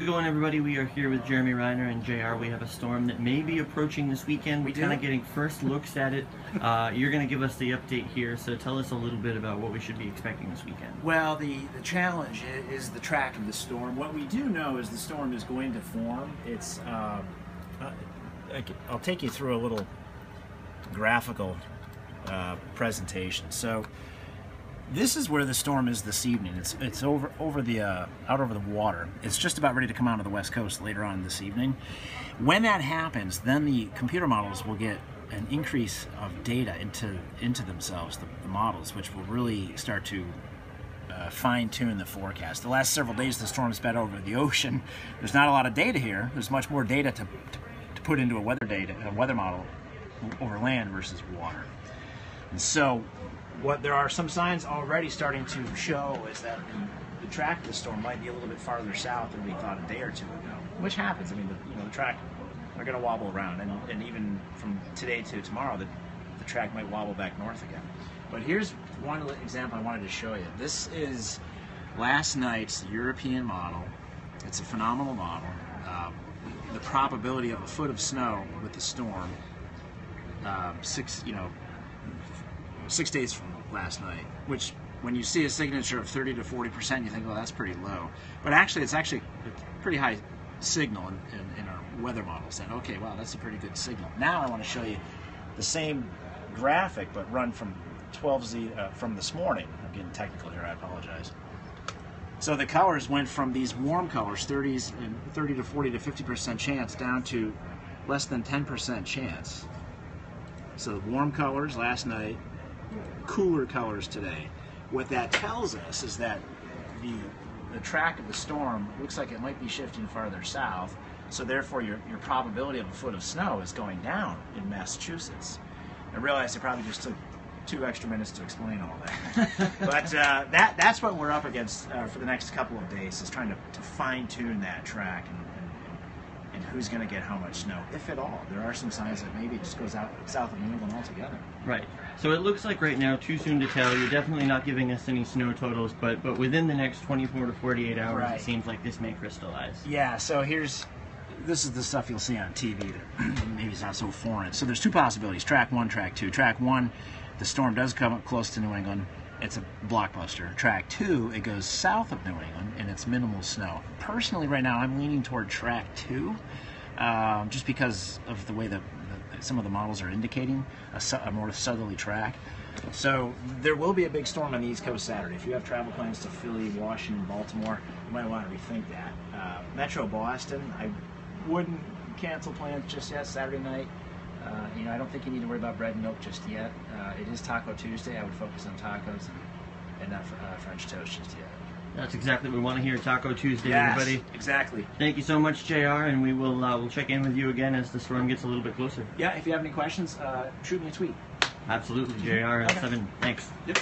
How's it going, everybody? We are here with Jeremy, Reiner, and JR. We have a storm that may be approaching this weekend. We're kind of getting first looks at it. You're going to give us the update here, so tell us a little bit about what we should be expecting this weekend. Well, the challenge is the track of the storm. What we do know is the storm is going to form. It's I'll take you through a little graphical presentation. So this is where the storm is this evening. It's out over the water. It's just about ready to come out of the west coast later on this evening. When that happens, then the computer models will get an increase of data into themselves, the models, which will really start to fine-tune the forecast. The last several days the storm has been over the ocean. There's not a lot of data here. There's much more data to put into a weather model over land versus water. And so there are some signs already starting to show is that the track of the storm might be a little bit farther south than we thought a day or two ago, which happens. I mean, the track, they're going to wobble around, and even from today to tomorrow, the track might wobble back north again. But here's one example I wanted to show you. This is last night's European model. It's a phenomenal model. The probability of a foot of snow with the storm, 6 days from last night, which when you see a signature of 30 to 40%, you think, well, that's pretty low. But actually, it's a pretty high signal in our weather models. And okay, wow, that's a pretty good signal. Now I want to show you the same graphic, but run from 12Z from this morning. I'm getting technical here, I apologize. So the colors went from these warm colors, 30 to 40 to 50% chance, down to less than 10% chance. So warm colors last night, cooler colors today. What that tells us is that the track of the storm looks like it might be shifting farther south, so therefore your probability of a foot of snow is going down in Massachusetts. I realize I probably just took 2 extra minutes to explain all that. But that's what we're up against for the next couple of days, is trying to fine-tune that track and who's going to get how much snow, if at all. There are some signs that maybe it just goes out south of New England altogether. Right. So it looks like right now, too soon to tell. You're definitely not giving us any snow totals, but within the next 24 to 48 hours, right, it seems like this may crystallize. Yeah, so this is the stuff you'll see on TV that maybe is not so foreign. So there's 2 possibilities, track 1, track 2. Track 1, the storm does come up close to New England. It's a blockbuster. Track 2, it goes south of New England, and it's minimal snow. Personally, right now, I'm leaning toward track 2, just because of the way that some of the models are indicating a more southerly track. So there will be a big storm on the East Coast Saturday. If you have travel plans to Philly, Washington, Baltimore, you might want to rethink that. Metro Boston, I wouldn't cancel plans just yet Saturday night. I don't think you need to worry about bread and milk just yet. It is Taco Tuesday. I would focus on tacos and not French toast just yet. That's exactly what we want to hear. Taco Tuesday, yes, everybody. Exactly. Thank you so much, JR, and we will we'll check in with you again as the storm gets a little bit closer. Yeah, if you have any questions, shoot me a tweet. Absolutely, JR. Okay. 7. Thanks. Yep.